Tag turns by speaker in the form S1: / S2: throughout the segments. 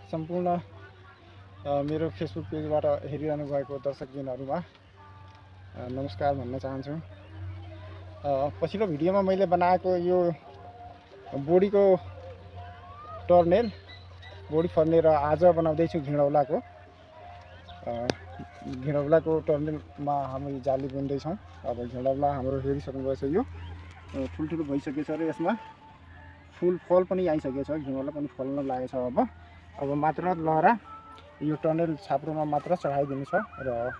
S1: सम्पूर्ण मेरो फेसबुक पेजबाट हेरिरहनु भएको दर्शकजनहरूमा नमस्कार भन्न चाहन्छु। पछिल्लो भिडियोमा मैले बनाएको यो बोडीको टर्नेल बोडी फर्ने र आज बनाउँदैछु घिडौलाको टर्नेलमा हामी जाली बुन्दैछौँ। अब घिडौला हाम्रो हेरिसक्नुभएछ, यो ठुल्ठुलो भइसकेछ र यसमा फुल फल पनि आइसकेको छ, घिउला पनि फल्न लागेको छ। अब मात्र लहरा यो टर्नेल छाप्रोमा मात्र चढाइदिनु छ र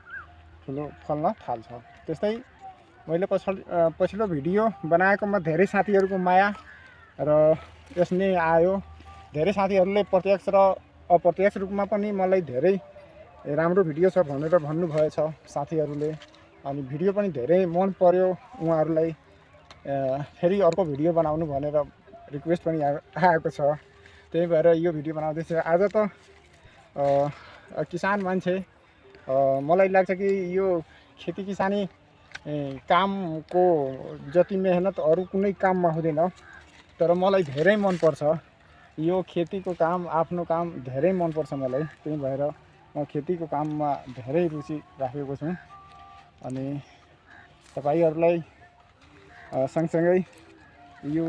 S1: ठुलो फल्न थाल्छ। त्यस्तै मैले पछिल्लो भिडियो बनाएकोमा धेरै साथीहरूको माया र यसले आयो। धेरै साथीहरूले प्रत्यक्ष र अप्रत्यक्ष रूपमा पनि मलाई धेरै राम्रो भिडियो छ भनेर भन्नुभएछ साथीहरूले, अनि भिडियो पनि धेरै मन पर्यो उहाँहरूलाई। फेरि अर्को भिडियो बनाउनु भनेर रिक्वेस्ट पनि आएको छ, त्यही भएर यो भिडियो बनाउँदैछु। आज त किसान मान्छे, मलाई लाग्छ कि यो खेती किसानी कामको जति मेहनत अरू कुनै काममा हुँदैन, तर मलाई धेरै मनपर्छ यो खेतीको काम। आफ्नो काम धेरै मनपर्छ मलाई, त्यही भएर म खेतीको काममा धेरै रुचि राखेको छु। अनि तपाईहरूलाई सँगसँगै यो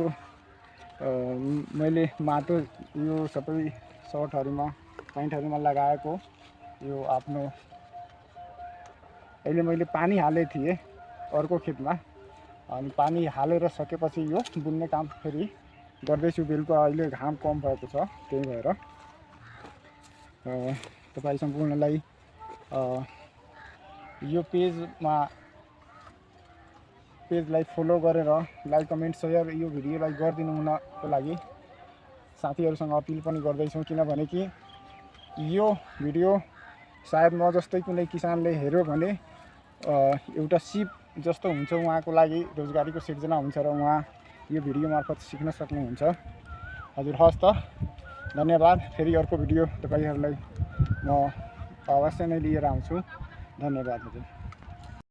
S1: मैले माटो यो सबै सर्टहरूमा प्यान्टहरूमा लगाएको यो आफ्नो अहिले मैले पानी हालेको थिएँ अर्को खेतमा, अनि पानी हालेर सकेपछि यो बुन्ने काम फेरि गर्दैछु। बेलुका अहिले घाम कम भएको छ, त्यही भएर तपाईँ सम्पूर्णलाई यो पेजलाई फलो गरेर लाइक कमेन्ट सेयर यो भिडियोलाई गरिदिनु हुनको लागि साथीहरूसँग अपिल पनि गर्दैछौँ। किनभने कि यो भिडियो सायद म जस्तै कुनै किसानले हेऱ्यो भने एउटा सिप जस्तो हुन्छ, उहाँको लागि रोजगारीको सिर्जना हुन्छ र उहाँ यो भिडियो मार्फत सिक्न सक्नुहुन्छ। हजुर, हस् त, धन्यवाद। फेरि अर्को भिडियो तपाईँहरूलाई म अवश्य नै लिएर आउँछु। धन्यवाद हजुर।